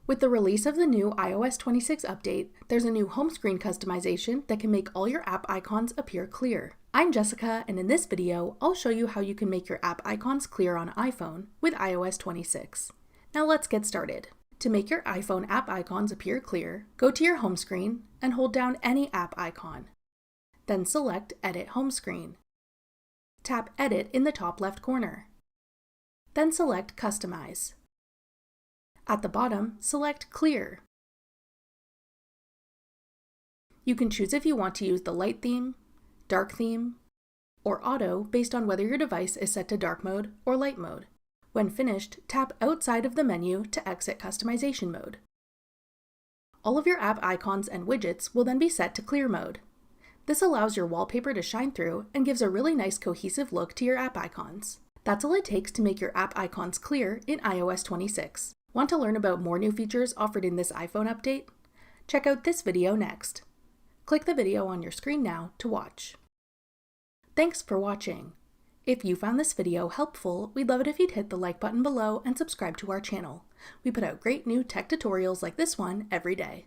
With the release of the new iOS 26 update, there's a new home screen customization that can make all your app icons appear clear. I'm Jessica, and in this video, I'll show you how you can make your app icons clear on iPhone with iOS 26. Now let's get started. To make your iPhone app icons appear clear, go to your home screen and hold down any app icon. Then select Edit Home Screen. Tap Edit in the top left corner. Then select Customize. At the bottom, select Clear. You can choose if you want to use the light theme, dark theme, or auto based on whether your device is set to dark mode or light mode. When finished, tap outside of the menu to exit customization mode. All of your app icons and widgets will then be set to clear mode. This allows your wallpaper to shine through and gives a really nice cohesive look to your app icons. That's all it takes to make your app icons clear in iOS 26. Want to learn about more new features offered in this iPhone update? Check out this video next. Click the video on your screen now to watch. Thanks for watching. If you found this video helpful, we'd love it if you'd hit the like button below and subscribe to our channel. We put out great new tech tutorials like this one every day.